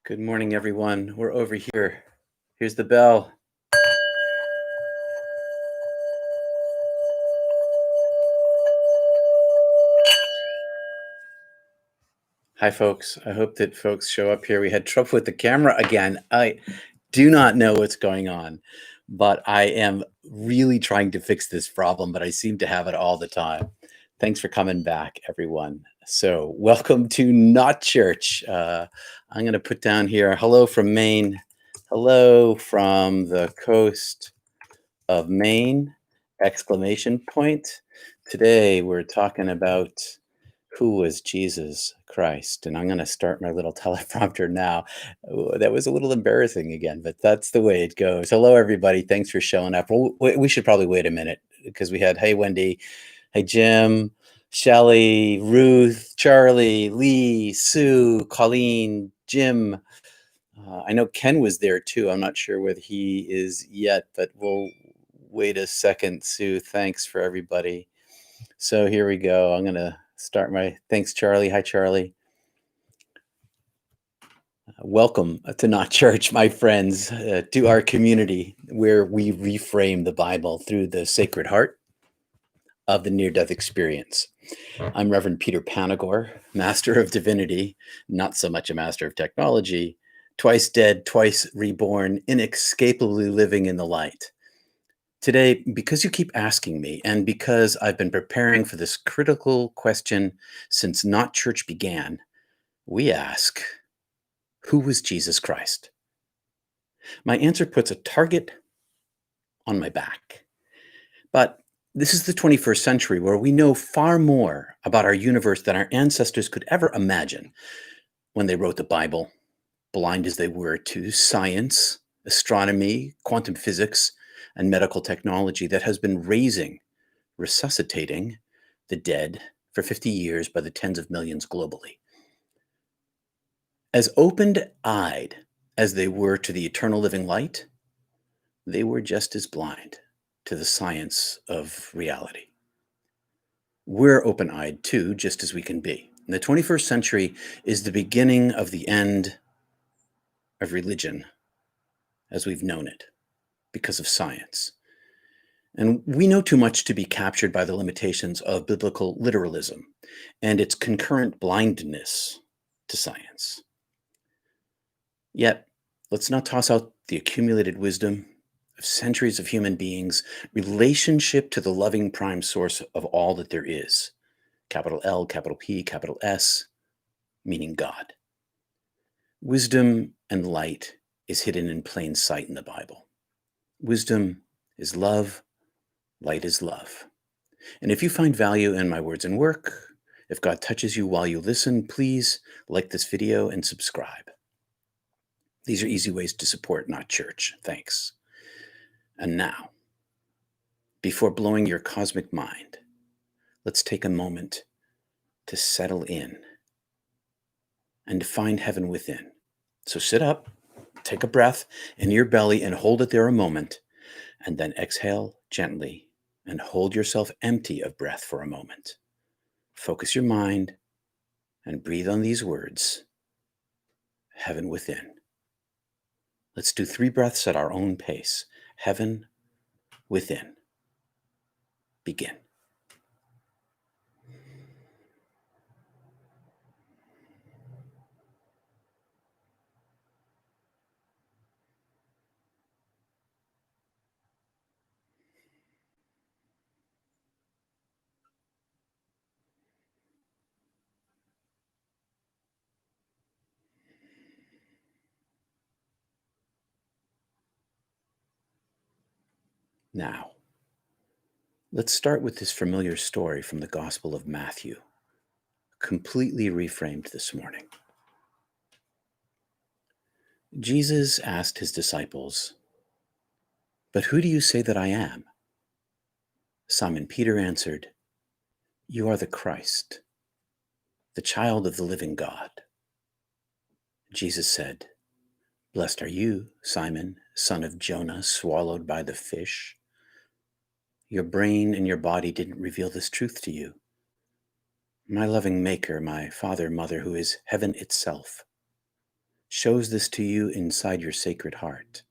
Good morning, everyone. We're over here. Here's the bell. Hi, folks. I hope that folks show up here. We had trouble with the camera again. I do not know what's going on, but I am really trying to fix this problem, but I seem to have it all the time. Thanks for coming back, everyone. So welcome to Not Church. I'm going to put down here, hello from Maine. Hello from the coast of Maine, exclamation point. Today we're talking about who was Jesus Christ, and I'm going to start my little teleprompter now. That was a little embarrassing again, but that's the way it goes. Hello, everybody. Thanks for showing up. Well, we should probably wait a minute because we had, hey, Wendy, hey, Jim, Shelly, Ruth, Charlie, Lee, Sue, Colleen, Jim. I know Ken was there too. I'm not sure whether he is yet, but we'll wait a second. Sue, thanks for everybody. So here we go. I'm going to start my thanks, Charlie. Hi, Charlie. Welcome to Not Church, my friends, to our community where we reframe the Bible through the Sacred Heart of the near-death experience. I'm Reverend Peter Panagore, Master of Divinity, not so much a Master of Technology, twice dead, twice reborn, inescapably living in the light. Today, because you keep asking me, and because I've been preparing for this critical question since Not Church began, we ask, who was Jesus Christ? My answer puts a target on my back. But this is the 21st century where we know far more about our universe than our ancestors could ever imagine when they wrote the Bible, blind as they were to science, astronomy, quantum physics, and medical technology that has been resuscitating the dead for 50 years by the tens of millions globally. As open-eyed as they were to the eternal living light, they were just as blind to the science of reality. We're open-eyed too, just as we can be. And the 21st century is the beginning of the end of religion as we've known it because of science. And we know too much to be captured by the limitations of biblical literalism and its concurrent blindness to science. Yet, let's not toss out the accumulated wisdom of centuries of human beings' relationship to the loving prime source of all that there is. Capital L, capital P, capital S, meaning God. Wisdom and light is hidden in plain sight in the Bible. Wisdom is love, light is love. And if you find value in my words and work, if God touches you while you listen, please like this video and subscribe. These are easy ways to support Not Church. Thanks. And now, before blowing your cosmic mind, let's take a moment to settle in and to find heaven within. So sit up, take a breath in your belly and hold it there a moment, and then exhale gently and hold yourself empty of breath for a moment. Focus your mind and breathe on these words, heaven within. Let's do 3 breaths at our own pace. Heaven within. Begin. Now, let's start with this familiar story from the Gospel of Matthew, completely reframed this morning. Jesus asked his disciples, "But who do you say that I am?" Simon Peter answered, "You are the Christ, the child of the living God." Jesus said, "Blessed are you, Simon, son of Jonah, swallowed by the fish. Your brain and your body didn't reveal this truth to you. My loving Maker, my Father, Mother, who is heaven itself, shows this to you inside your sacred heart.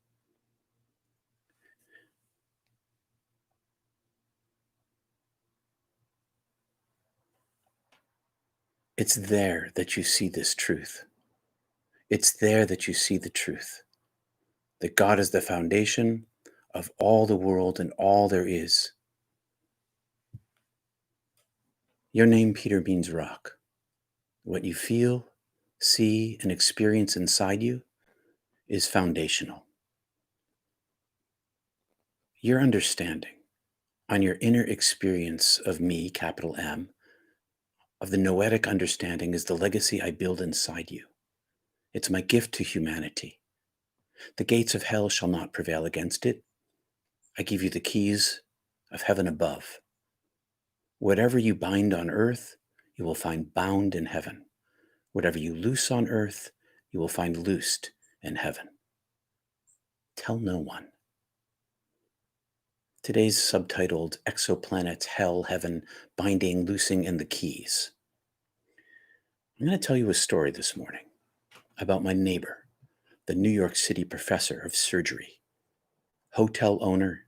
It's there that you see this truth. It's there that you see the truth, that God is the foundation of all the world and all there is. Your name, Peter, means rock. What you feel, see, and experience inside you is foundational. Your understanding on your inner experience of me, capital M, of the noetic understanding is the legacy I build inside you. It's my gift to humanity. The gates of hell shall not prevail against it. I give you the keys of heaven above. Whatever you bind on earth, you will find bound in heaven. Whatever you loose on earth, you will find loosed in heaven. Tell no one. Today's subtitled Exoplanets, Hell, Heaven, Binding, Loosing, and the Keys. I'm going to tell you a story this morning about my neighbor, the New York City professor of surgery, hotel owner,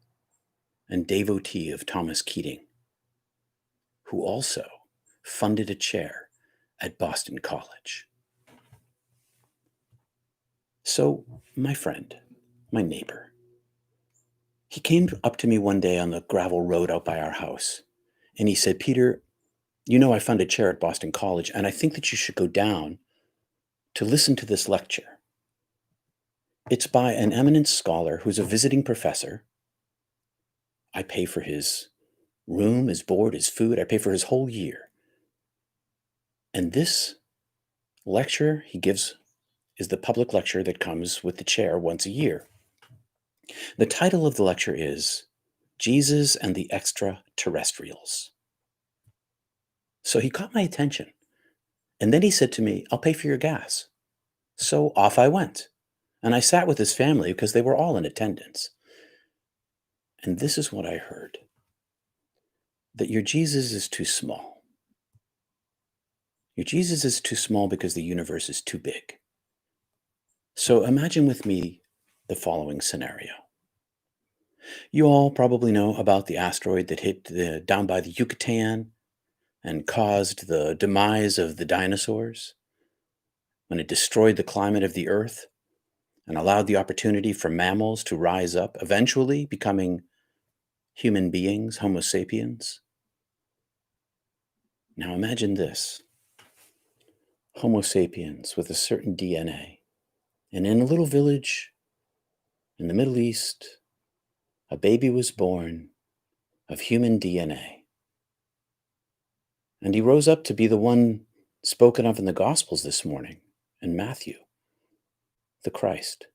and devotee of Thomas Keating, who also funded a chair at Boston College. So, my friend, my neighbor, he came up to me one day on the gravel road out by our house, and he said, "Peter, you know I funded a chair at Boston College, and I think that you should go down to listen to this lecture. It's by an eminent scholar who's a visiting professor. I pay for his room, his board, his food. I pay for his whole year. And this lecture he gives is the public lecture that comes with the chair once a year. The title of the lecture is Jesus and the Extraterrestrials." So he caught my attention. And then he said to me, "I'll pay for your gas." So off I went. And I sat with his family because they were all in attendance. And this is what I heard: that your Jesus is too small. Your Jesus is too small because the universe is too big. So imagine with me the following scenario. You all probably know about the asteroid that hit down by the Yucatan and caused the demise of the dinosaurs, when it destroyed the climate of the Earth and allowed the opportunity for mammals to rise up, eventually becoming human beings, Homo sapiens. Now imagine this: Homo sapiens with a certain DNA, and in a little village in the Middle East, a baby was born of human DNA. And he rose up to be the one spoken of in the Gospels this morning, in Matthew, the Christ.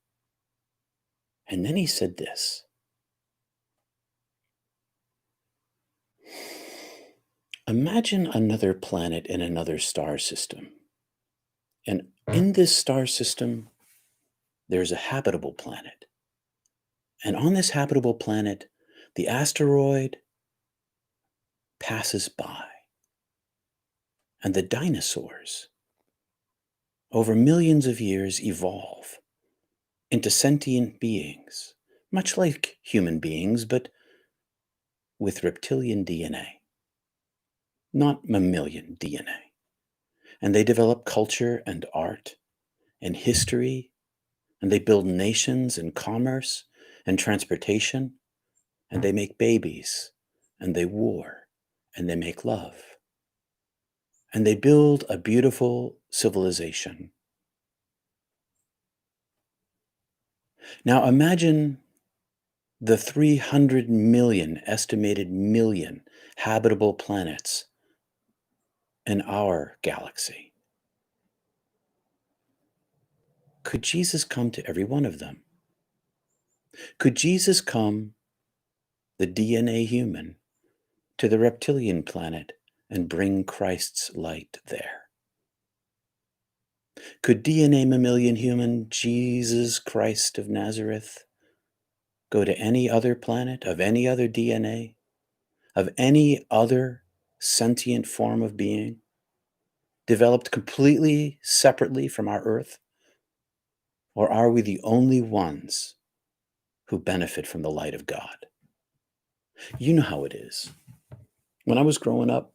And then he said this: imagine another planet in another star system. And in this star system, there's a habitable planet. And on this habitable planet, the asteroid passes by. And the dinosaurs, over millions of years, evolve into sentient beings, much like human beings, but with reptilian DNA, not mammalian DNA. And they develop culture and art and history, and they build nations and commerce and transportation, and they make babies, and they war, and they make love. And they build a beautiful civilization. Now imagine the 300 million, estimated million habitable planets in our galaxy. Could Jesus come to every one of them? Could Jesus come, the DNA human, to the reptilian planet and bring Christ's light there? Could DNA mammalian human Jesus Christ of Nazareth go to any other planet of any other DNA, of any other sentient form of being, developed completely separately from our Earth? Or are we the only ones who benefit from the light of God? You know how it is. When I was growing up,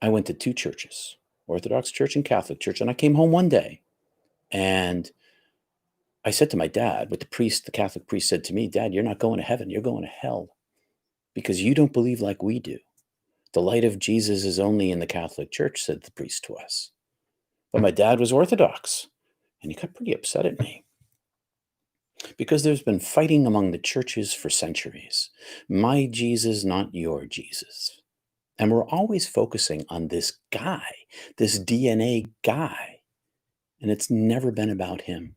I went to two churches, Orthodox Church and Catholic Church, and I came home one day and I said to my dad, what the Catholic priest said to me, Dad, you're not going to heaven, you're going to hell because you don't believe like we do. The light of Jesus is only in the Catholic Church, said the priest to us. But my dad was Orthodox, and he got pretty upset at me because there's been fighting among the churches for centuries. My Jesus, not your Jesus. And we're always focusing on this guy, this DNA guy, and it's never been about him.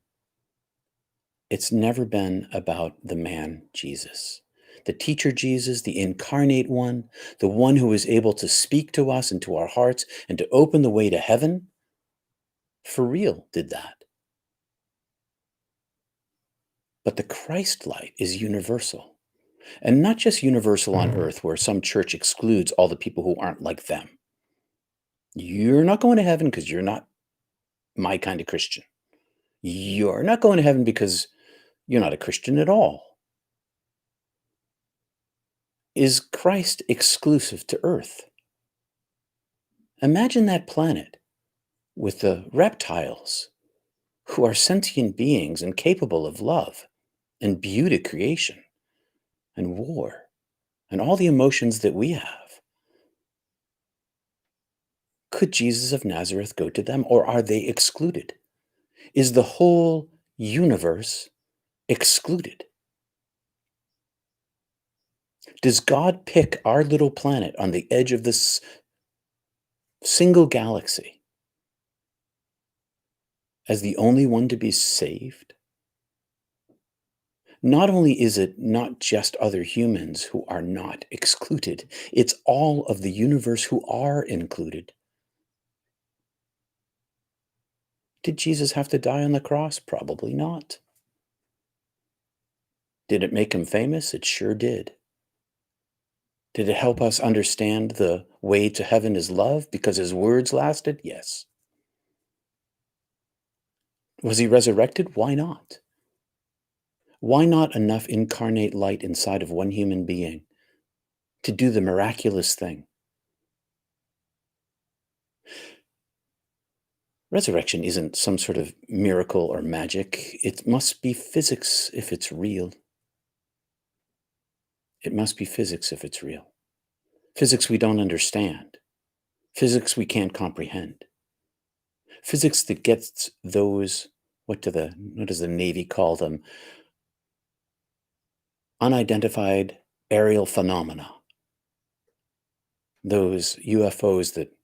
It's never been about the man Jesus, the teacher Jesus, the incarnate one, the one who is able to speak to us and to our hearts and to open the way to heaven. For real, did that. But the Christ light is universal, and not just universal on earth where some church excludes all the people who aren't like them. You're not going to heaven because you're not my kind of Christian. You're not going to heaven because you're not a Christian at all. Is Christ exclusive to earth? Imagine that planet with the reptiles who are sentient beings and capable of love and beauty creation and war and all the emotions that we have. Could Jesus of Nazareth go to them, or are they excluded? Is the whole universe excluded? Does God pick our little planet on the edge of this single galaxy as the only one to be saved? Not only is it not just other humans who are not excluded, it's all of the universe who are included. Did Jesus have to die on the cross? Probably not. Did it make him famous? It sure did. Did it help us understand the way to heaven is love because his words lasted? Yes. Was he resurrected? Why not? Why not enough incarnate light inside of one human being to do the miraculous thing? Resurrection isn't some sort of miracle or magic. It must be physics if it's real. It must be physics if it's real. Physics we don't understand. Physics we can't comprehend. Physics that gets those, what does the Navy call them? Unidentified aerial phenomena. Those UFOs that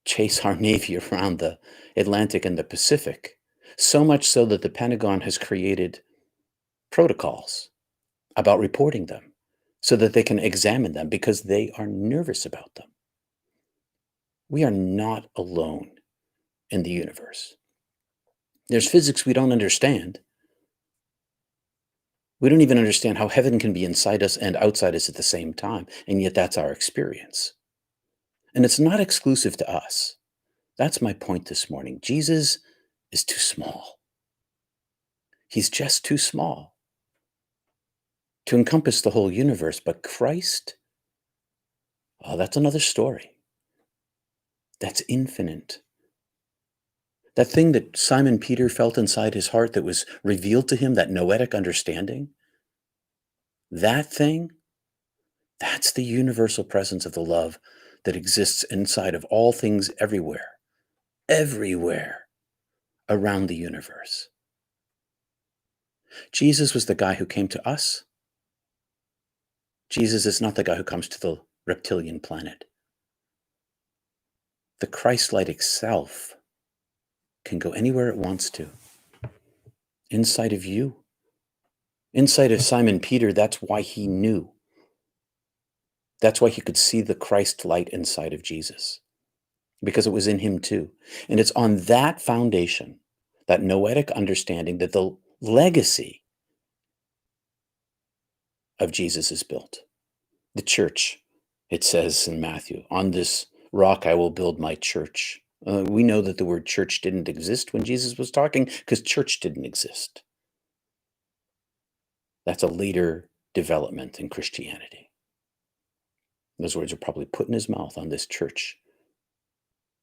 chase our Navy around the Atlantic and the Pacific, so much so that the Pentagon has created protocols about reporting them so that they can examine them because they are nervous about them. We are not alone in the universe. There's physics we don't understand. We don't even understand how heaven can be inside us and outside us at the same time, and yet that's our experience. And it's not exclusive to us. That's my point this morning. Jesus is too small. He's just too small to encompass the whole universe. But Christ, oh, that's another story. That's infinite. That thing that Simon Peter felt inside his heart that was revealed to him, that noetic understanding, that thing, that's the universal presence of the love that exists inside of all things everywhere around the universe. Jesus was the guy who came to us. Jesus is not the guy who comes to the reptilian planet. The Christ light itself can go anywhere it wants to. Inside of you. Inside of Simon Peter, that's why he knew. That's why he could see the Christ light inside of Jesus. Because it was in him too. And it's on that foundation, that noetic understanding, that the legacy of Jesus is built. The church, it says in Matthew, on this rock I will build my church. We know that the word church didn't exist when Jesus was talking because church didn't exist. That's a later development in Christianity. Those words are probably put in his mouth. On this church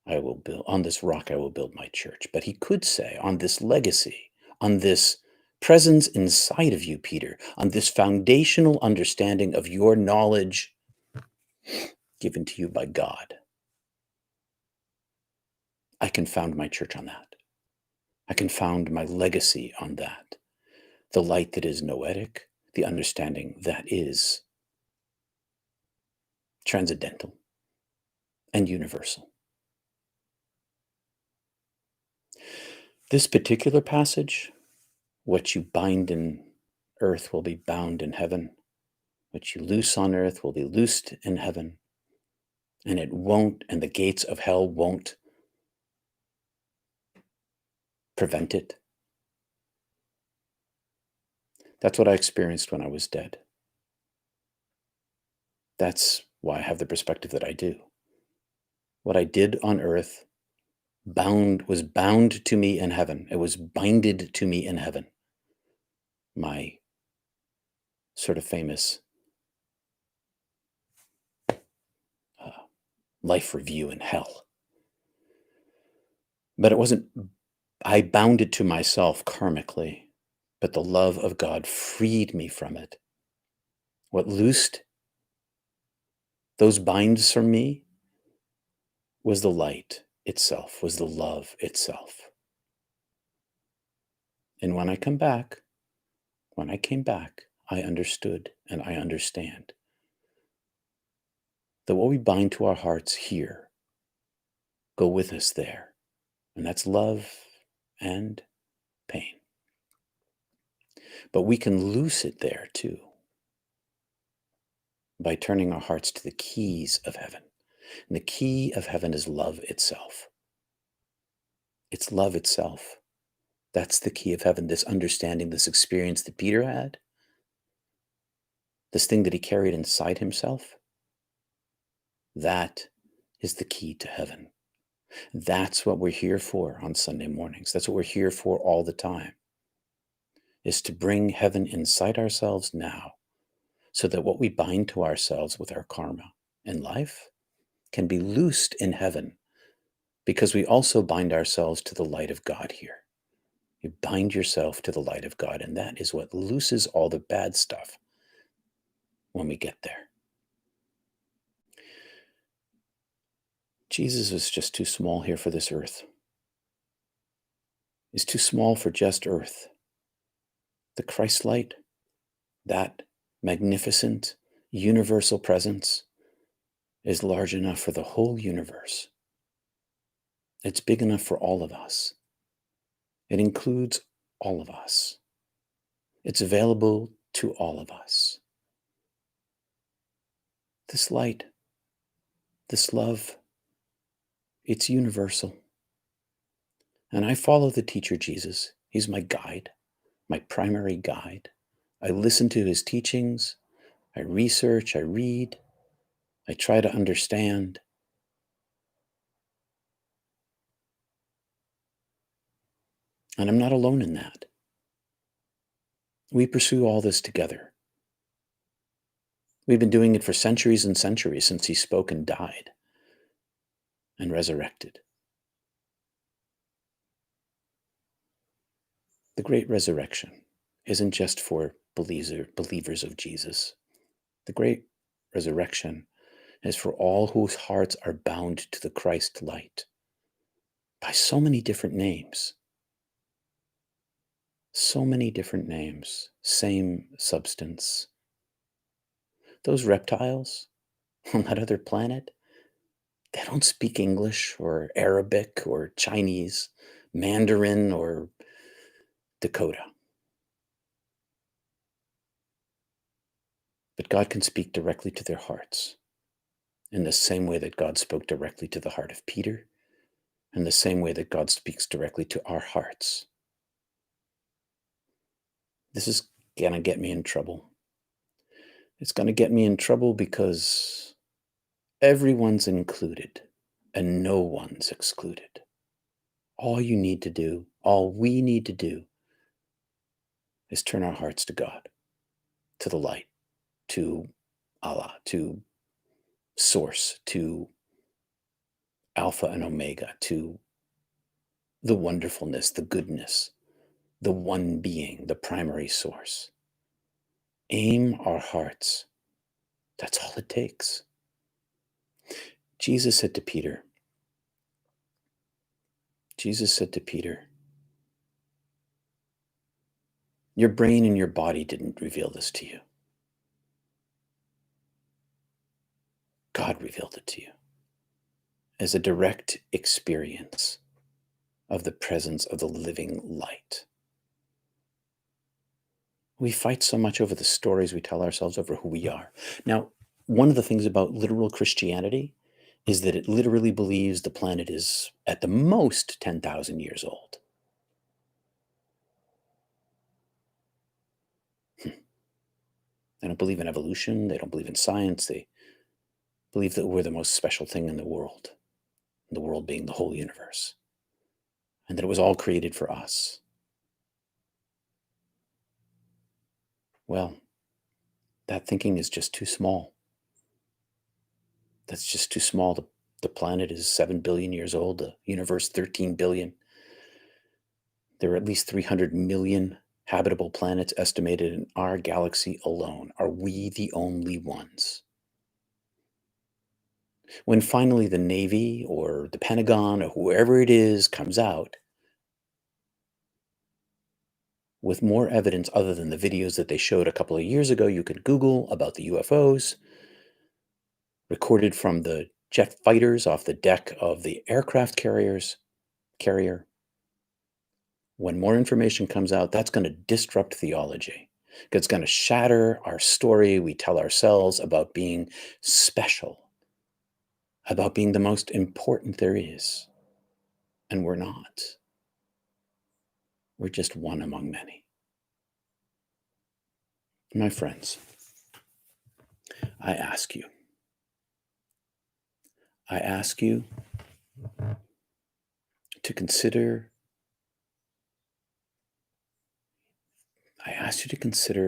I will build, on this rock I will build my church. But he could say, on this legacy, on this presence inside of you, Peter, on this foundational understanding of your knowledge given to you by God, I can found my church on that. I can found my legacy on that. The light that is noetic, the understanding that is transcendental and universal. This particular passage, what you bind in earth will be bound in heaven. What you loose on earth will be loosed in heaven. And it won't, and the gates of hell won't prevent it. That's what I experienced when I was dead. That's why I have the perspective that I do. What I did on earth was bound to me in heaven. It was binded to me in heaven. My sort of famous life review in hell. But it wasn't, I bound it to myself karmically, but the love of God freed me from it. What loosed those binds from me was the light itself, was the love itself. And when I came back, I understood and I understand that what we bind to our hearts here go with us there. And that's love and pain. But we can loose it there too by turning our hearts to the keys of heaven. And the key of heaven is love itself. It's love itself. That's the key of heaven, this understanding, this experience that Peter had, this thing that he carried inside himself. That is the key to heaven. That's what we're here for on Sunday mornings. That's what we're here for all the time, is to bring heaven inside ourselves now, so that what we bind to ourselves with our karma in life can be loosed in heaven, because we also bind ourselves to the light of God here. You bind yourself to the light of God, and that is what looses all the bad stuff when we get there. Jesus is just too small here for this earth. He's too small for just earth. The Christ light, that magnificent universal presence, is large enough for the whole universe. It's big enough for all of us. It includes all of us. It's available to all of us. This light, this love, it's universal. And I follow the teacher Jesus. He's my guide, my primary guide. I listen to his teachings. I research, I read, I try to understand. And I'm not alone in that. We pursue all this together. We've been doing it for centuries and centuries since he spoke and died and resurrected. The great resurrection isn't just for believers of Jesus. The great resurrection is for all whose hearts are bound to the Christ light by so many different names. So many different names, same substance. Those reptiles on that other planet, they don't speak English or Arabic or Chinese, Mandarin or Dakota. But God can speak directly to their hearts in the same way that God spoke directly to the heart of Peter, and the same way that God speaks directly to our hearts. This is going to get me in trouble. It's going to get me in trouble because everyone's included and no one's excluded. All you need to do, all we need to do, is turn our hearts to God, to the light, to Allah, to Source, to Alpha and Omega, to the wonderfulness, the goodness, the one being, the primary source. Aim our hearts. That's all it takes. Jesus said to Peter, your brain and your body didn't reveal this to you. God revealed it to you as a direct experience of the presence of the living light. We fight so much over the stories we tell ourselves, over who we are. Now, one of the things about literal Christianity is that it literally believes the planet is at the most 10,000 years old. They don't believe in evolution. They don't believe in science. They believe that we're the most special thing in the world being the whole universe, and that it was all created for us. Well, that thinking is just too small. That's just too small. The planet is 7 billion years old, the universe 13 billion. There are at least 300 million habitable planets estimated in our galaxy alone. Are we the only ones? When finally the Navy or the Pentagon or whoever it is comes out with more evidence other than the videos that they showed a couple of years ago, you could Google about the UFOs, recorded from the jet fighters off the deck of the aircraft carrier. When more information comes out, that's going to disrupt theology. It's going to shatter our story we tell ourselves about being special, about being the most important there is. And we're not. We're just one among many. My friends, I ask you to consider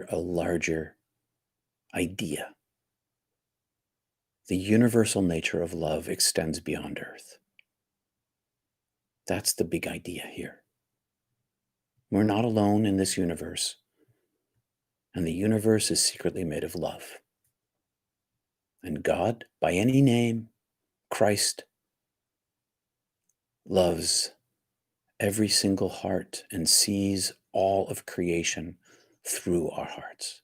a larger idea. The universal nature of love extends beyond Earth. That's the big idea here. We're not alone in this universe, and the universe is secretly made of love. And God, by any name, Christ, loves every single heart and sees all of creation through our hearts,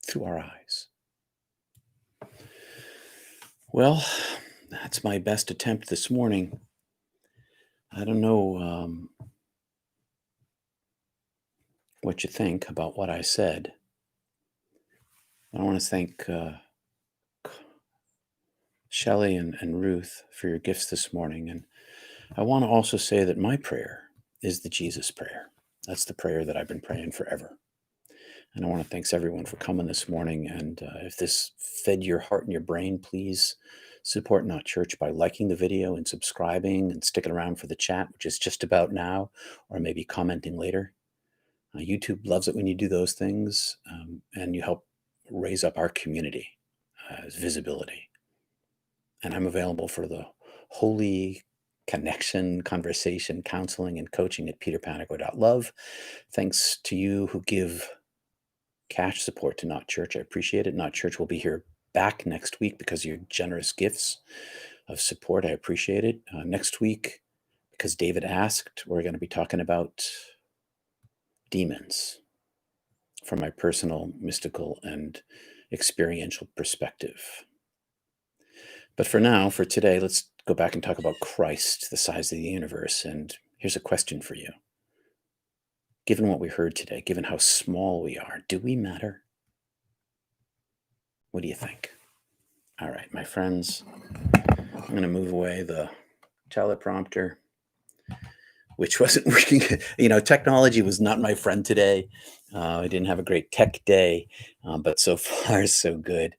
through our eyes. Well, that's my best attempt this morning. I don't know what you think about what I said. I want to thank Shelley and Ruth for your gifts this morning. And I want to also say that my prayer is the Jesus prayer. That's the prayer that I've been praying forever. And I want to thank everyone for coming this morning. And if this fed your heart and your brain, please support Not Church by liking the video and subscribing and sticking around for the chat, which is just about now, or maybe commenting later. YouTube loves it when you do those things, and you help raise up our community visibility. And I'm available for the holy connection, conversation, counseling, and coaching at peterpanagore.love. Thanks to you who give cash support to Not Church. I appreciate it. Not Church will be here back next week because of your generous gifts of support. I appreciate it. Next week, because David asked, we're going to be talking about demons from my personal, mystical, and experiential perspective. But for now, for today, let's go back and talk about Christ, the size of the universe. And here's a question for you. Given what we heard today, given how small we are, do we matter? What do you think? All right, my friends, I'm going to move away the teleprompter, which wasn't working. Technology was not my friend today. I didn't have a great tech day, but so far, so good.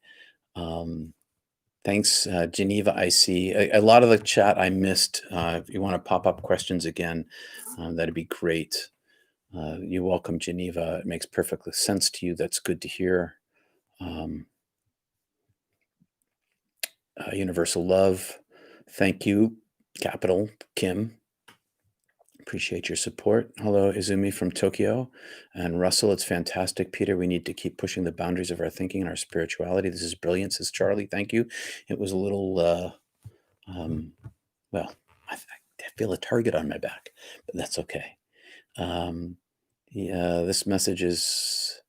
Thanks, Geneva. I see a lot of the chat I missed. If you want to pop up questions again, that'd be great. You're welcome, Geneva. It makes perfect sense to you. That's good to hear. Um, Universal love. Thank you, capital Kim. Appreciate your support. Hello, Izumi from Tokyo. And Russell, it's fantastic. Peter, we need to keep pushing the boundaries of our thinking and our spirituality. This is brilliant, says Charlie. Thank you. It was a little, well, I feel a target on my back, but that's okay. Yeah, this message is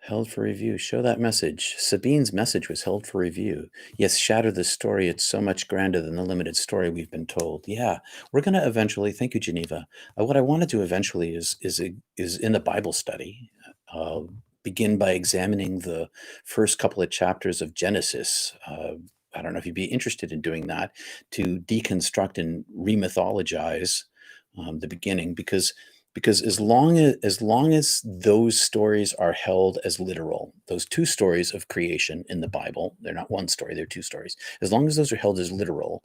held for review. Show that message. Sabine's message was held for review. Yes, shatter the story. It's so much grander than the limited story we've been told. Yeah, we're going to eventually. Thank you, Geneva. What I want to do eventually is in the Bible study. Uh, Begin by examining the first couple of chapters of Genesis. I don't know if you'd be interested in doing that, to deconstruct and remythologize the beginning, because as long as those stories are held as literal, those two stories of creation in the Bible, they're not one story, they're two stories. As long as those are held as literal,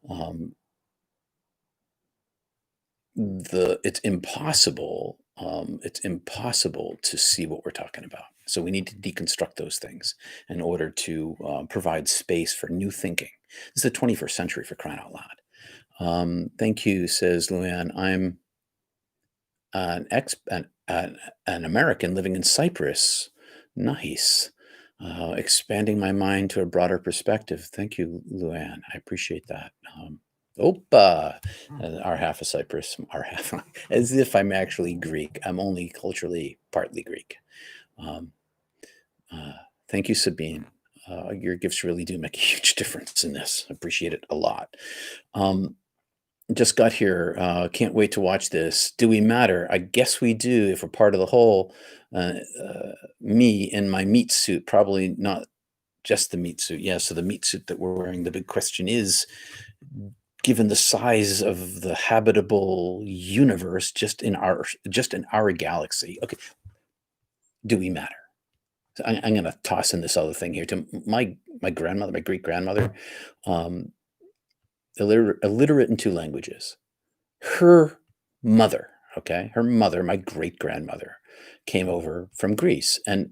um, it's impossible to see what we're talking about. So we need to deconstruct those things in order to provide space for new thinking. This is the 21st century, for crying out loud. Thank you, says Luann. I'm an American living in Cyprus. Nice. Expanding my mind to a broader perspective. Thank you, Luann. I appreciate that. Opa, our half of Cyprus, our half, as if I'm actually Greek. I'm only culturally partly Greek. Um, Thank you, Sabine. Your gifts really do make a huge difference in this. Appreciate it a lot. Just got here. Can't wait to watch this. Do we matter? I guess we do if we're part of the whole. Me in my meat suit, probably not just the meat suit. Yeah, so the meat suit that we're wearing. The big question is, given the size of the habitable universe just in our galaxy, okay, do we matter? So I'm going to toss in this other thing here. To my grandmother, my great grandmother, um, illiterate in two languages. Her mother, okay, her mother, my great grandmother, came over from Greece, and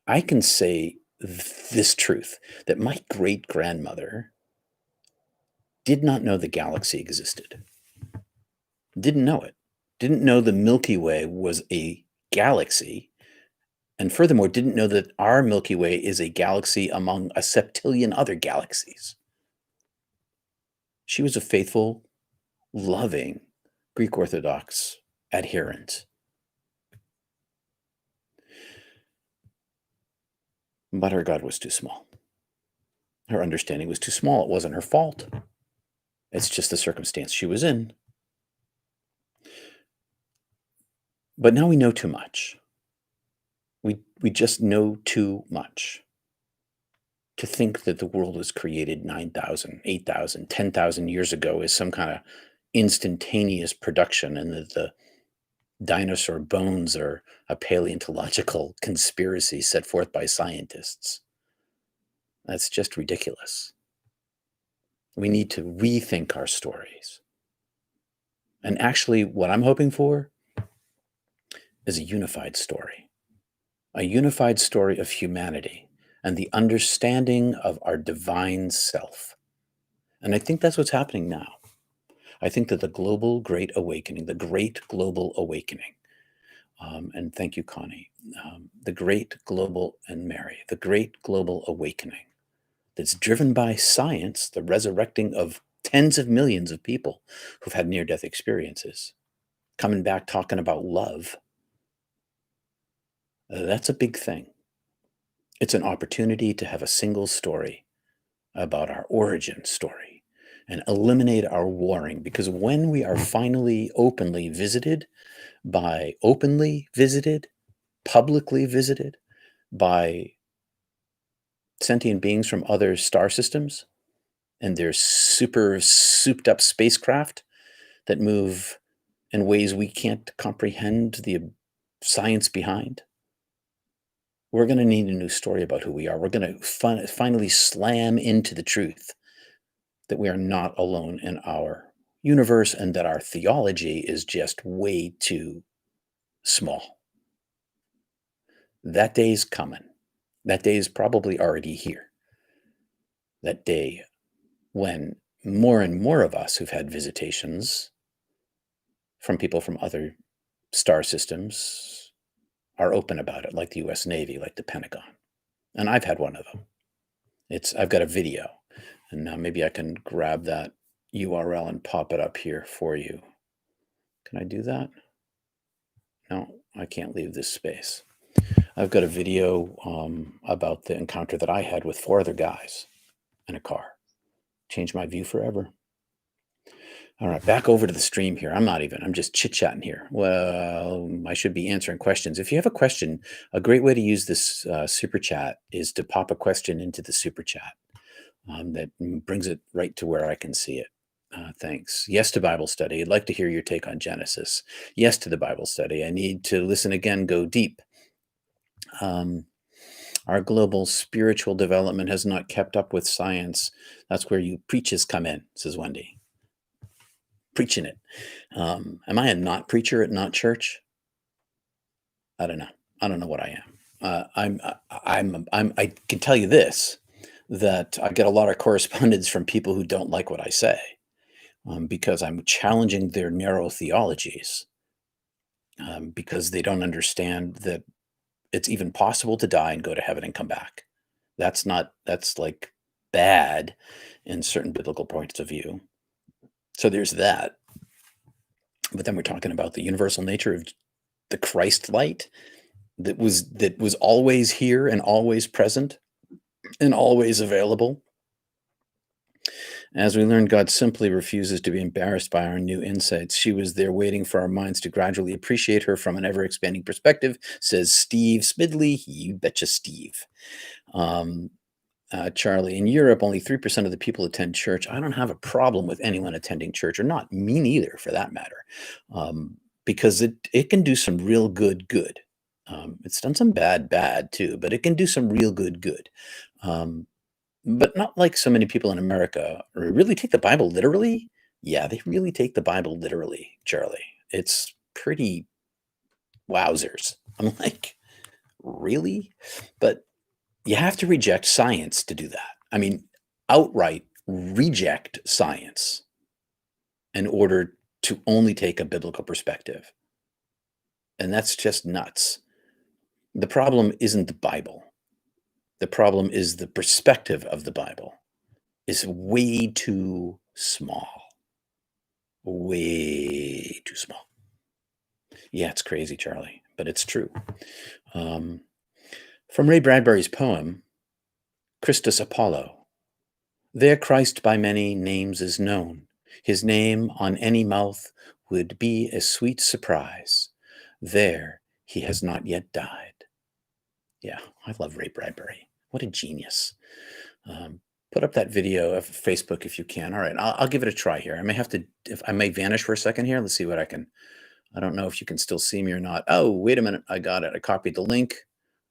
I can say this truth, that my great grandmother did not know the galaxy existed. Didn't know it. Didn't know the Milky Way was a galaxy. And furthermore, didn't know that our Milky Way is a galaxy among a septillion other galaxies. She was a faithful, loving Greek Orthodox adherent. But her God was too small. Her understanding was too small. It wasn't her fault. It's just the circumstance she was in. But now we know too much. We just know too much to think that the world was created 9,000, 8,000, 10,000 years ago is some kind of instantaneous production, and that the dinosaur bones are a paleontological conspiracy set forth by scientists. That's just ridiculous. We need to rethink our stories. And actually, what I'm hoping for is a unified story of humanity and the understanding of our divine self. And I think that's what's happening now. I think that the great global awakening, and thank you, Connie, the great global, and Mary, the great global awakening that's driven by science, the resurrecting of tens of millions of people who've had near-death experiences, coming back talking about love. That's a big thing. It's an opportunity to have a single story about our origin story and eliminate our warring, because when we are finally publicly visited by sentient beings from other star systems and their super souped up spacecraft that move in ways we can't comprehend the science behind, we're going to need a new story about who we are. We're going to finally slam into the truth that we are not alone in our universe and that our theology is just way too small. That day's coming. That day is probably already here. That day when more and more of us who've had visitations from people from other star systems are open about it, like the US Navy, like the Pentagon. And I've had one of them. I've got a video, and now maybe I can grab that URL and pop it up here for you. Can I do that? No, I can't leave this space. I've got a video about the encounter that I had with 4 other guys in a car. Changed my view forever. All right, back over to the stream here. I'm just chit-chatting here. Well, I should be answering questions. If you have a question, a great way to use this super chat is to pop a question into the super chat. That brings it right to where I can see it. Thanks. Yes to Bible study. I'd like to hear your take on Genesis. Yes to the Bible study. I need to listen again, go deep. Our global spiritual development has not kept up with science. That's where you preaches come in, says Wendy. Preaching it. Am I a not preacher at Not Church? I don't know. I don't know what I am. I can tell you this, that I get a lot of correspondence from people who don't like what I say, because I'm challenging their narrow theologies, because they don't understand that it's even possible to die and go to heaven and come back. That's like bad in certain biblical points of view. So there's that. But then we're talking about the universal nature of the Christ light that was always here and always present and always available. As we learned, God simply refuses to be embarrassed by our new insights. She was there waiting for our minds to gradually appreciate her from an ever-expanding perspective, says Steve Smidley. You betcha, Steve. Charlie, in Europe, only 3% of the people attend church. I don't have a problem with anyone attending church, or not, me neither, for that matter, because it can do some real good. It's done some bad too, but it can do some real good. But not like so many people in America really take the Bible literally. Yeah, they really take the Bible literally, Charlie. It's pretty wowzers. I'm like, really? But you have to reject science to do that. I mean, outright reject science in order to only take a biblical perspective. And that's just nuts. The problem isn't the Bible. The problem is the perspective of the Bible is way too small. Way too small. Yeah, it's crazy, Charlie, but it's true. From Ray Bradbury's poem, Christus Apollo. There Christ by many names is known. His name on any mouth would be a sweet surprise. There he has not yet died. Yeah, I love Ray Bradbury. What a genius. Put up that video of Facebook if you can. All right, I'll give it a try here. I may vanish for a second here. Let's see what I don't know if you can still see me or not. Oh, wait a minute. I got it. I copied the link.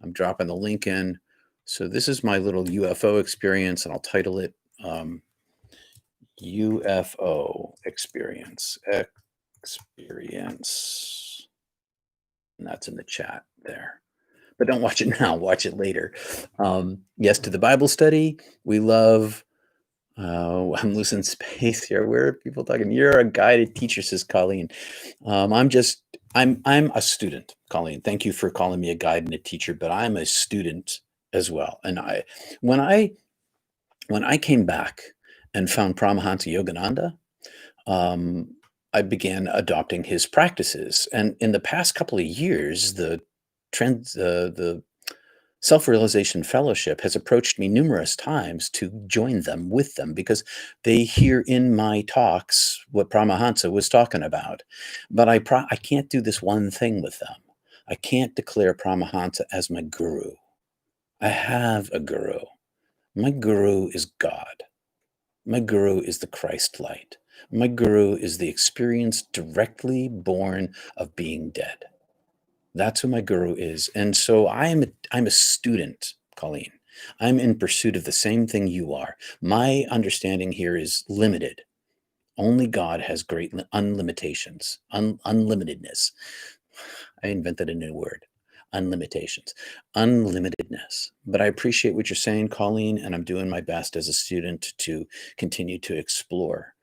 I'm dropping the link in. So this is my little UFO experience, and I'll title it UFO experience. And that's in the chat there. But don't watch it now. Watch it later. Yes to the Bible study. We love. I'm losing space here. Where are people talking? You're a guided teacher, says Colleen. I'm a student, Colleen. Thank you for calling me a guide and a teacher, but I'm a student as well. And when I came back and found Paramahansa Yogananda, I began adopting his practices. And in the past couple of years, the Self-Realization Fellowship has approached me numerous times to join them with them, because they hear in my talks what Paramahansa was talking about. But I can't do this one thing with them. I can't declare Paramahansa as my guru. I have a guru. My guru is God. My guru is the Christ light. My guru is the experience directly born of being dead. That's who my guru is. And so I'm a student, Colleen. I'm in pursuit of the same thing you are. My understanding here is limited. Only God has great unlimitations, unlimitedness. I invented a new word, unlimitations, unlimitedness. But I appreciate what you're saying, Colleen, and I'm doing my best as a student to continue to explore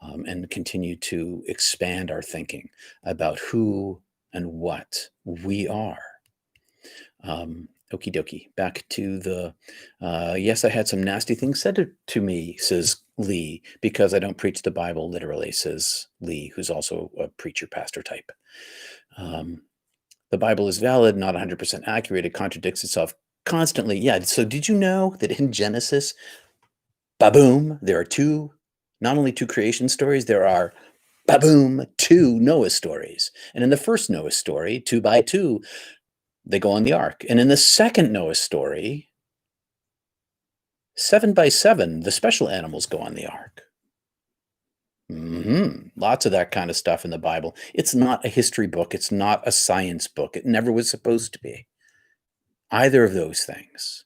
and continue to expand our thinking about who and what we are. Okie dokie. Back to the, yes, I had some nasty things said to me, says Lee, because I don't preach the Bible literally, says Lee, who's also a preacher pastor type. The Bible is valid, not 100% accurate. It contradicts itself constantly. Yeah. So did you know that in Genesis, baboom, there are not only two creation stories, there are baboom, two Noah stories. And in the first Noah story, 2 by 2, they go on the ark. And in the second Noah story, 7 by 7, the special animals go on the ark. Lots of that kind of stuff in the Bible. It's not a history book. It's not a science book. It never was supposed to be either of those things.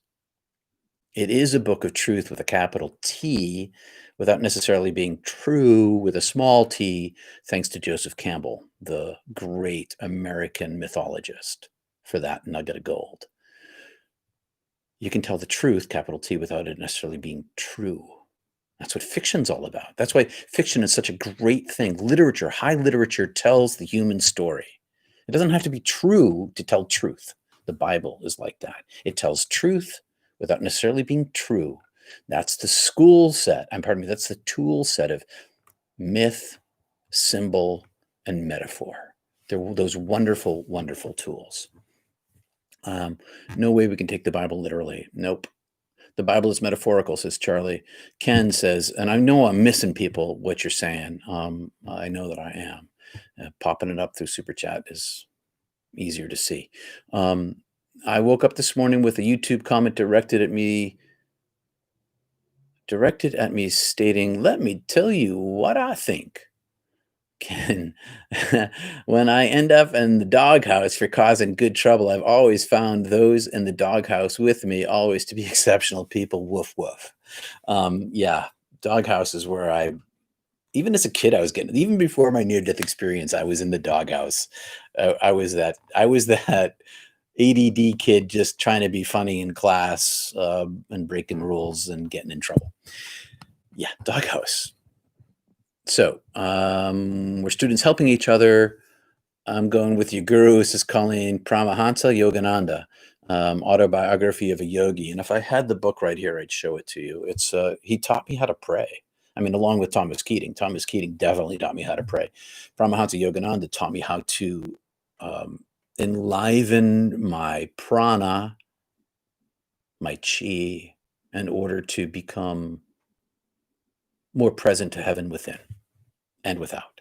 It is a book of truth with a capital T, without necessarily being true with a small t, thanks to Joseph Campbell, the great American mythologist, for that nugget of gold. You can tell the truth, capital T, without it necessarily being true. That's what fiction's all about. That's why fiction is such a great thing. Literature, high literature, tells the human story. It doesn't have to be true to tell truth. The Bible is like that. It tells truth without necessarily being true. That's the that's the tool set of myth, symbol, and metaphor. They're those wonderful, wonderful tools. No way we can take the Bible literally. Nope. The Bible is metaphorical, says Charlie. Ken says, and I know I'm missing people, what you're saying. I know that I am. Popping it up through Super Chat is easier to see. I woke up this morning with a YouTube comment directed at me stating, "Let me tell you what I think." Ken, when I end up in the doghouse for causing good trouble, I've always found those in the doghouse with me always to be exceptional people. Woof, woof. Yeah, doghouse is where even as a kid, even before my near-death experience, I was in the doghouse. I was that ADD kid just trying to be funny in class and breaking rules and getting in trouble. Yeah, doghouse. So we're students helping each other. I'm going with your guru. This is Colleen Paramahansa Yogananda, autobiography of a yogi. And if I had the book right here, I'd show it to you. It's he taught me how to pray. I mean, along with Thomas Keating. Thomas Keating definitely taught me how to pray. Paramahansa Yogananda taught me how to enliven my prana, my chi, in order to become more present to heaven within and without.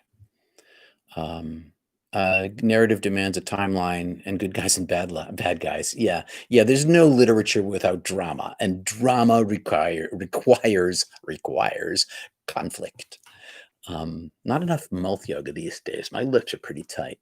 Narrative demands a timeline and good guys and bad guys. Yeah. There's no literature without drama, and drama requires conflict. Not enough mouth yoga these days. My lips are pretty tight.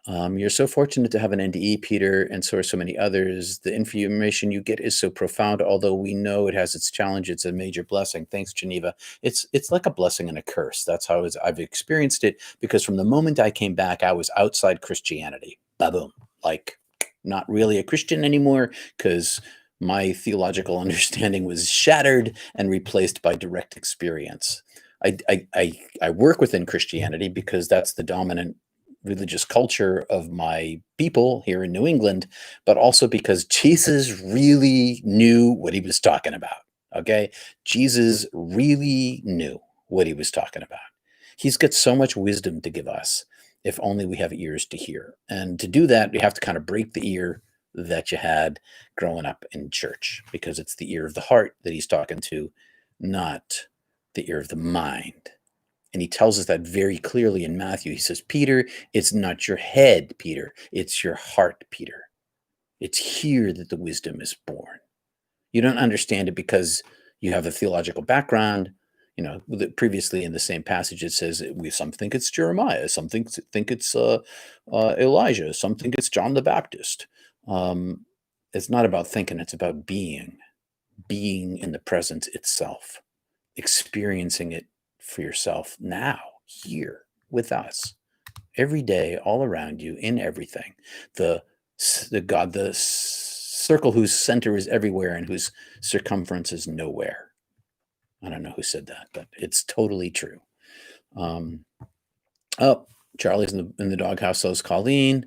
You're so fortunate to have an NDE, Peter, and so are so many others. The information you get is so profound, although we know it has its challenges. It's a major blessing. Thanks, Geneva. It's like a blessing and a curse. That's how I've experienced it, because from the moment I came back, I was outside Christianity. Ba-boom. Like, not really a Christian anymore, because my theological understanding was shattered and replaced by direct experience. I work within Christianity because that's the dominant religious culture of my people here in New England, but also because Jesus really knew what he was talking about. Okay. Jesus really knew what he was talking about. He's got so much wisdom to give us if only we have ears to hear. And to do that, you have to kind of break the ear that you had growing up in church, because it's the ear of the heart that he's talking to, not the ear of the mind. And he tells us that very clearly in Matthew. He says, Peter, it's not your head, Peter. It's your heart, Peter. It's here that the wisdom is born. You don't understand it because you have a theological background. Previously in the same passage, it says some think it's Jeremiah, some think it's Elijah, some think it's John the Baptist. It's not about thinking, it's about being in the presence itself, experiencing it for yourself now, here with us, every day, all around you, in everything. The God, the circle whose center is everywhere and whose circumference is nowhere. I don't know who said that, but it's totally true. Charlie's in the doghouse, so is Colleen.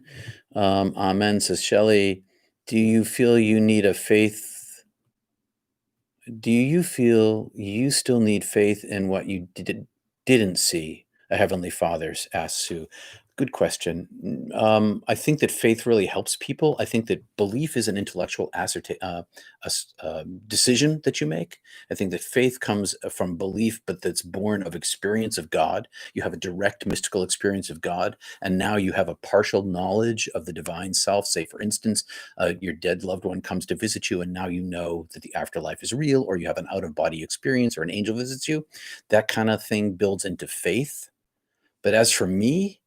Amen, says Shelley. Do you feel you need a faith? Do you feel you still need faith in what you didn't see? A Heavenly Father's asks Sue. Good question. I think that faith really helps people. I think that belief is an intellectual decision that you make. I think that faith comes from belief, but that's born of experience of God. You have a direct mystical experience of God, and now you have a partial knowledge of the divine self. Say, for instance, your dead loved one comes to visit you, and now you know that the afterlife is real, or you have an out-of-body experience, or an angel visits you. That kind of thing builds into faith. But as for me,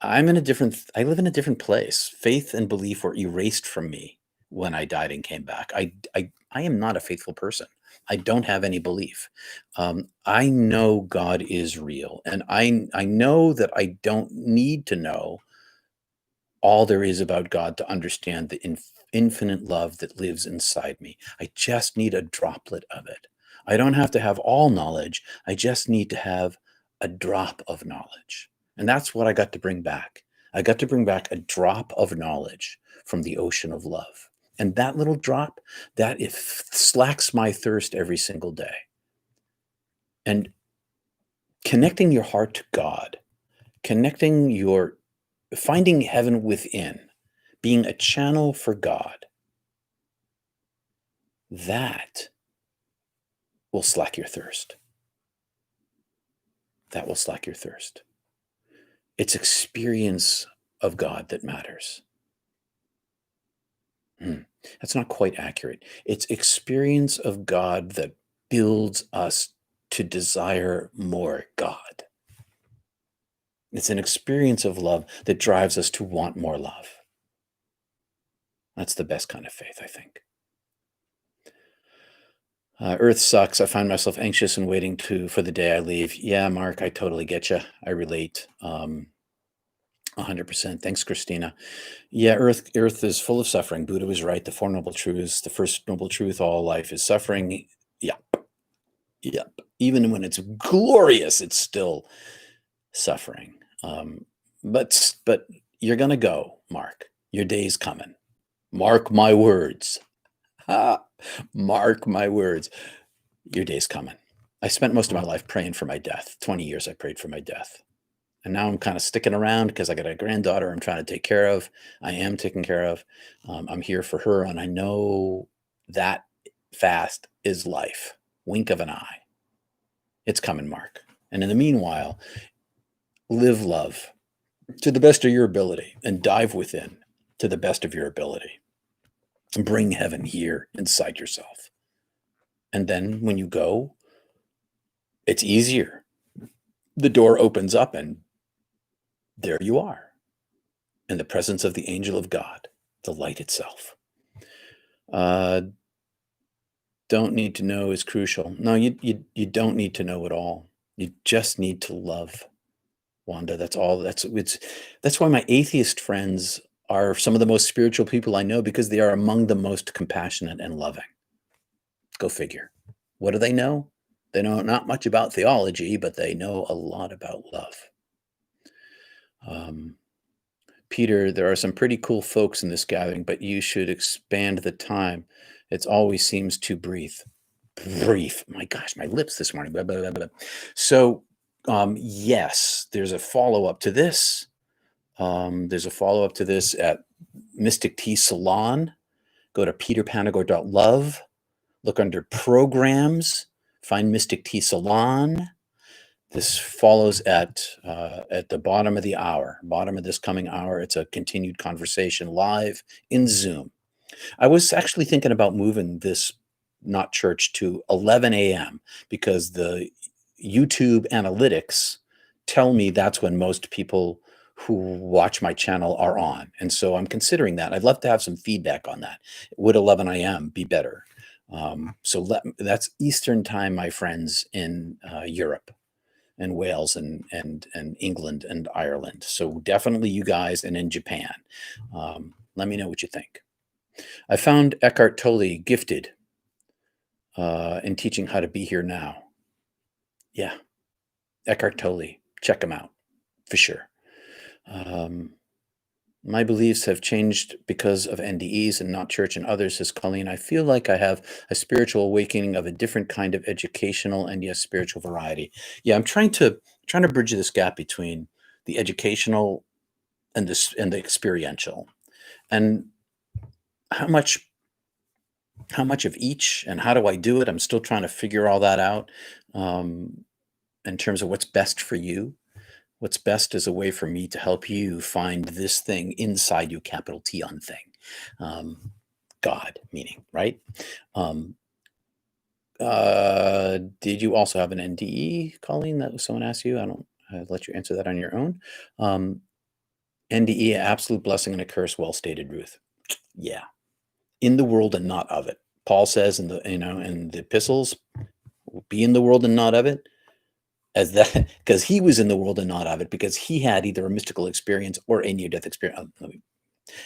I live in a different place. Faith and belief were erased from me when I died and came back. I am not a faithful person. I don't have any belief. I know God is real, and I know that I don't need to know all there is about God to understand the infinite love that lives inside me. I just need a droplet of it. I don't have to have all knowledge. I just need to have a drop of knowledge. And that's what I got to bring back. I got to bring back a drop of knowledge from the ocean of love. And that little drop, that it slacks my thirst every single day. And connecting your heart to God, finding heaven within, being a channel for God, that will slack your thirst. That will slack your thirst. It's experience of God that matters. That's not quite accurate. It's experience of God that builds us to desire more God. It's an experience of love that drives us to want more love. That's the best kind of faith, I think. Earth sucks. I find myself anxious and waiting for the day I leave. Yeah, Mark, I totally get you. I relate. 100%. Thanks, Christina. Yeah, Earth is full of suffering. Buddha was right. The Four Noble Truths, the first noble truth, all life is suffering. Yep. Even when it's glorious, it's still suffering. But you're gonna go, Mark. Your day's coming. Mark my words. Mark my words. Your day's coming. I spent most of my life praying for my death. 20 years I prayed for my death. And now I'm kind of sticking around because I got a granddaughter I'm trying to take care of. I am taking care of. I'm here for her. And I know that fast is life. Wink of an eye. It's coming, Mark. And in the meanwhile, live love to the best of your ability and dive within to the best of your ability. And bring heaven here inside yourself. And then when you go, it's easier. The door opens up and there you are, in the presence of the angel of God, the light itself. Don't need to know is crucial. No, you don't need to know it all. You just need to love, Wanda. That's all. That's why my atheist friends are some of the most spiritual people I know, because they are among the most compassionate and loving. Go figure. What do they know? They know not much about theology, but they know a lot about love. Peter, there are some pretty cool folks in this gathering, but you should expand the time. It always seems too brief. My gosh, my lips this morning. Blah, blah, blah, blah. So, yes, there's a follow-up to this. There's a follow-up to this at Mystic Tea Salon. Go to peterpanagore.love. Look under programs. Find Mystic Tea Salon. This follows at the bottom of the hour, bottom of this coming hour. It's a continued conversation live in Zoom. I was actually thinking about moving this Not Church to 11 a.m. because the YouTube analytics tell me that's when most people who watch my channel are on. And so I'm considering that. I'd love to have some feedback on that. Would 11 a.m. be better? That's Eastern time, my friends, in Europe and Wales and England and Ireland. So definitely you guys, and in Japan. Let me know what you think. I found Eckhart Tolle gifted in teaching how to be here now. Yeah, Eckhart Tolle, check him out for sure. My beliefs have changed because of NDEs and Not Church and others, says Colleen. I feel like I have a spiritual awakening of a different kind of educational and yes, spiritual variety. Yeah, I'm trying to bridge this gap between the educational and the experiential, and how much of each, and how do I do it? I'm still trying to figure all that out in terms of what's best for you. What's best is a way for me to help you find this thing inside you, capital T on thing. God, meaning, right? Did you also have an NDE, Colleen, that someone asked you? I'll let you answer that on your own. NDE, absolute blessing and a curse, well stated, Ruth. Yeah. In the world and not of it. Paul says in the epistles, be in the world and not of it. As that, because he was in the world and not of it, because he had either a mystical experience or a near-death experience,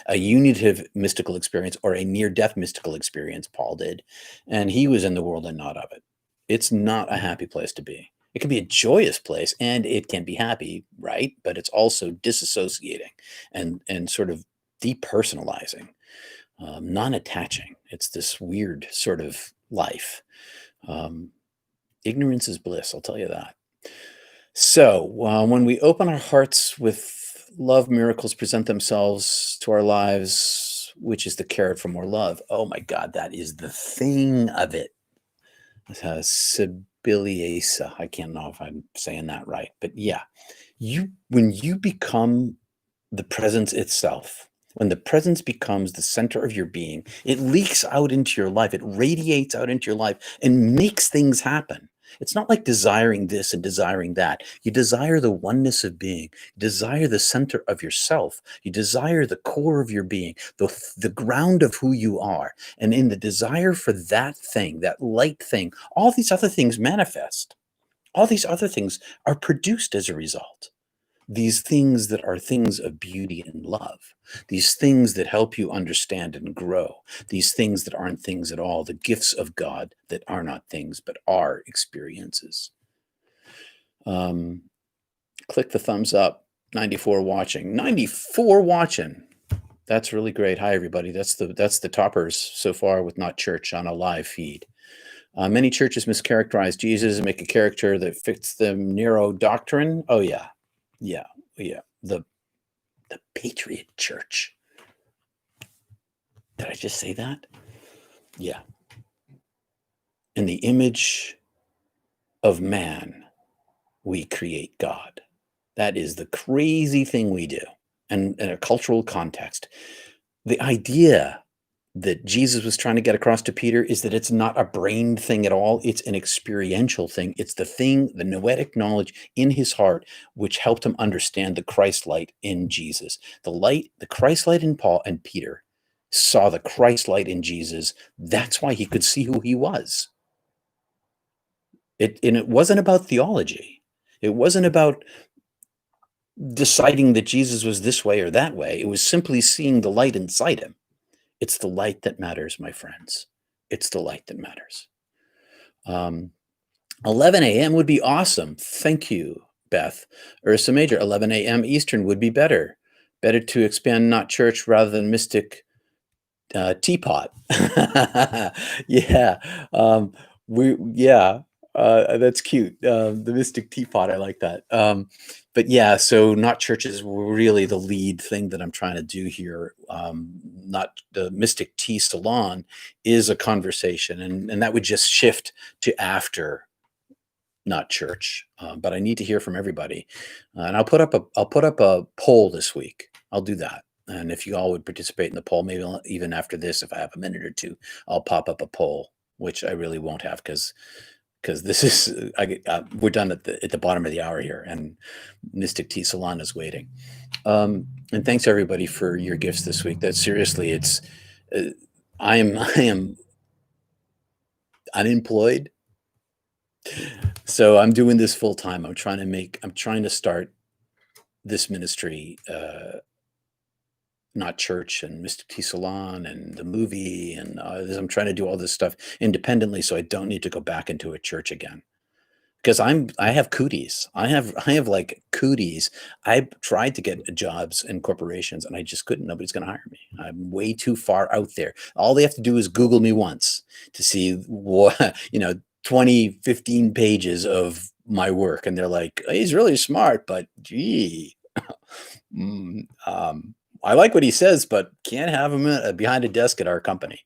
a unitive mystical experience or a near-death mystical experience. Paul did, and he was in the world and not of it. It's not a happy place to be. It can be a joyous place, and it can be happy, right? But it's also disassociating and sort of depersonalizing, non-attaching. It's this weird sort of life. Ignorance is bliss, I'll tell you that. So when we open our hearts with love, miracles present themselves to our lives, which is the carrot for more love. Oh my God, that is the thing of it. Sibiliasa. I can't know if I'm saying that right, but yeah, when you become the presence itself, when the presence becomes the center of your being, it leaks out into your life. It radiates out into your life and makes things happen. It's not like desiring this and desiring that. You desire the oneness of being. You desire the center of yourself. You desire the core of your being, the ground of who you are. And in the desire for that thing, that light thing, all these other things manifest. All these other things are produced as a result. These things that are things of beauty and love, these things that help you understand and grow, these things that aren't things at all, the gifts of God that are not things but are experiences. Click the thumbs up. 94 watching. 94 watching. That's really great. Hi everybody. That's the toppers so far with Not Church on a live feed. Many churches mischaracterize Jesus and make a character that fits the narrow doctrine. Oh yeah. Yeah. The Patriot Church. Did I just say that? Yeah. In the image of man, we create God. That is the crazy thing we do. And in a cultural context, the idea that Jesus was trying to get across to Peter is that it's not a brain thing at all. It's an experiential thing. It's the thing, the noetic knowledge in his heart, which helped him understand the Christ light in Jesus. The Christ light in Paul and Peter saw the Christ light in Jesus. That's why he could see who he was. And it wasn't about theology. It wasn't about deciding that Jesus was this way or that way. It was simply seeing the light inside him. It's the light that matters, my friends. It's the light that matters. 11 a.m. would be awesome. Thank you, Beth. Ursa Major, 11 a.m. Eastern would be better. Better to expand Not Church rather than Mystic Teapot. Yeah. That's cute. The Mystic Teapot, I like that. But yeah, so Not Church is really the lead thing that I'm trying to do here. Not the Mystic Tea Salon is a conversation, and that would just shift to after Not Church. But I need to hear from everybody, and I'll put up a poll this week. I'll do that. And if you all would participate in the poll, maybe even after this, if I have a minute or two, I'll pop up a poll which I really won't have because this is we're done at the bottom of the hour here, and Mystic Tea Salon is waiting. And thanks everybody for your gifts this week. That seriously, it's uh, I am unemployed, so I'm doing this full time. I'm trying to start this ministry, Not Church and Mystic Tea Salon and the movie, and I'm trying to do all this stuff independently, so I don't need to go back into a church again. Because I have cooties. I have like cooties. I tried to get jobs in corporations and I just couldn't. Nobody's going to hire me. I'm way too far out there. All they have to do is Google me once to see what, 20, 15 pages of my work. And they're like, he's really smart, but gee, mm, I like what he says, but can't have him behind a desk at our company.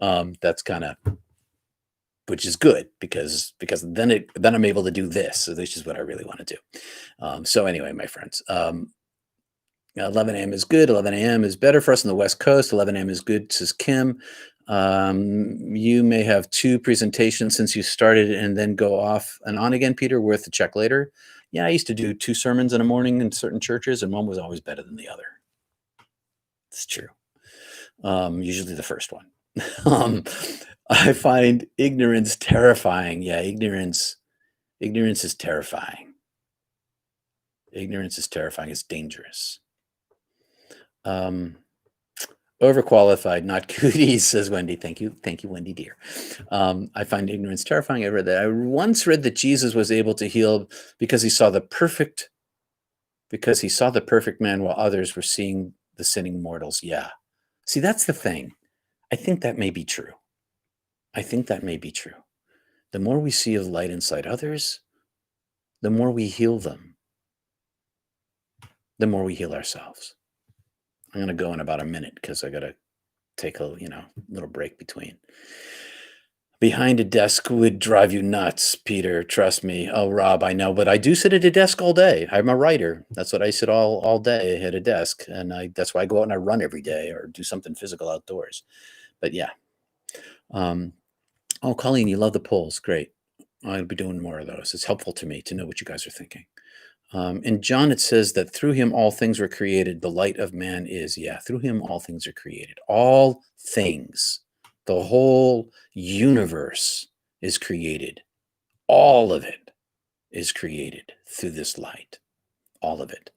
That's kind of, which is good because then I'm able to do this. So this is what I really want to do. So anyway, my friends, 11 a.m. is good. 11 a.m. is better for us on the West Coast. 11 a.m. is good, says Kim. You may have 2 presentations since you started and then go off and on again, Peter, worth a check later. Yeah, I used to do 2 sermons in a morning in certain churches, and one was always better than the other. It's true. Usually the first one. I find ignorance terrifying. Yeah, ignorance is terrifying. Ignorance is terrifying. It's dangerous. Overqualified, not cooties, says Wendy. Thank you, Wendy dear. I find ignorance terrifying. I read that. I once read that Jesus was able to heal because he saw the perfect man while others were seeing the sinning mortals. Yeah. See, that's the thing. I think that may be true. The more we see of light inside others, the more we heal them, the more we heal ourselves. I'm going to go in about a minute because I got to take a little break between. Behind a desk would drive you nuts, Peter. Trust me. Oh, Rob, I know, but I do sit at a desk all day. I'm a writer. That's what I sit all day at a desk, and that's why I go out and I run every day or do something physical outdoors. But yeah. Oh, Colleen, you love the polls. Great. I'll be doing more of those. It's helpful to me to know what you guys are thinking. In John, it says that through him all things were created. The light of man is. Yeah, through him all things are created. All things. The whole universe is created. All of it is created through this light. All of it.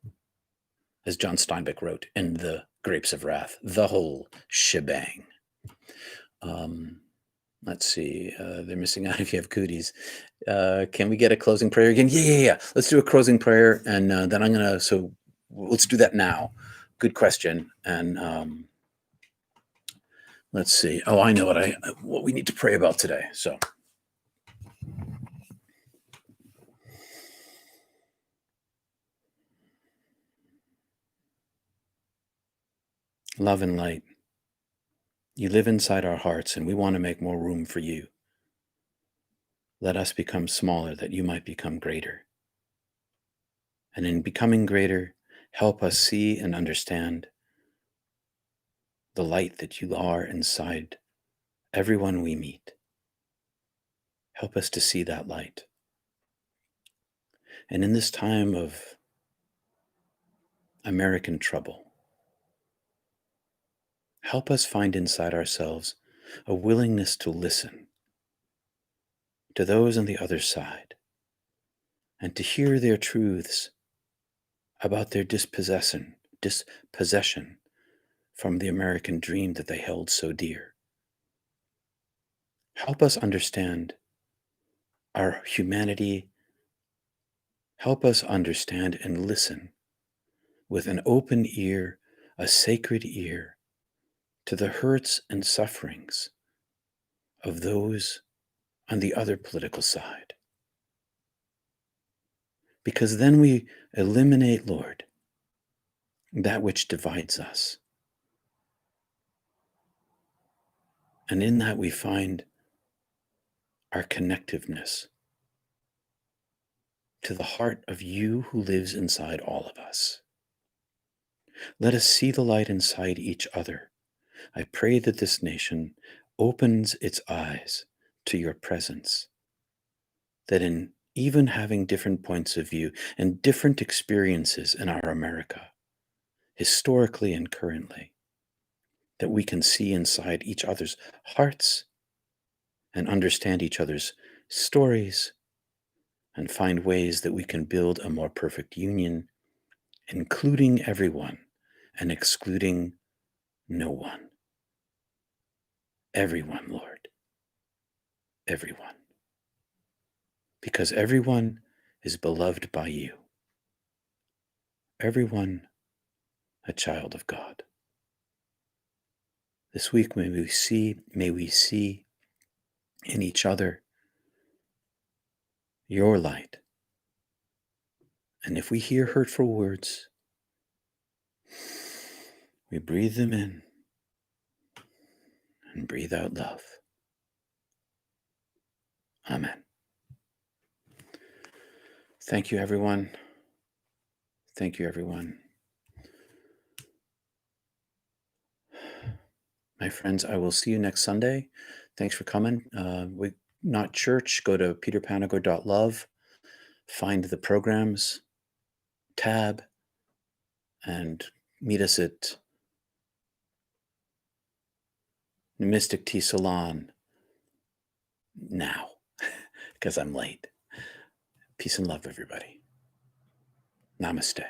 As John Steinbeck wrote in The Grapes of Wrath, the whole shebang. Let's see. They're missing out if you have cooties. Can we get a closing prayer again? Yeah. Let's do a closing prayer, and then I'm gonna. So let's do that now. Good question. And let's see. Oh, I know what we need to pray about today. So. Love and light. You live inside our hearts, and we want to make more room for you. Let us become smaller that you might become greater. And in becoming greater, help us see and understand the light that you are inside everyone we meet. Help us to see that light. And in this time of American trouble, help us find inside ourselves a willingness to listen to those on the other side and to hear their truths about their dispossession from the American dream that they held so dear. Help us understand our humanity. Help us understand and listen with an open ear, a sacred ear, to the hurts and sufferings of those on the other political side. Because then we eliminate, Lord, that which divides us. And in that we find our connectiveness to the heart of you who lives inside all of us. Let us see the light inside each other. I pray that this nation opens its eyes to your presence, that in even having different points of view and different experiences in our America, historically and currently, that we can see inside each other's hearts and understand each other's stories and find ways that we can build a more perfect union, including everyone and excluding no one. Everyone, Lord. Everyone. Because everyone is beloved by you. Everyone a child of God. This week may we see in each other your light. And if we hear hurtful words, we breathe them in and breathe out love. Amen. Thank you, everyone. Thank you, everyone. My friends, I will see you next Sunday. Thanks for coming. Not Church, go to peterpanagore.love, find the programs tab, and meet us at the Mystic Tea Salon now, because I'm late. Peace and love, everybody. Namaste.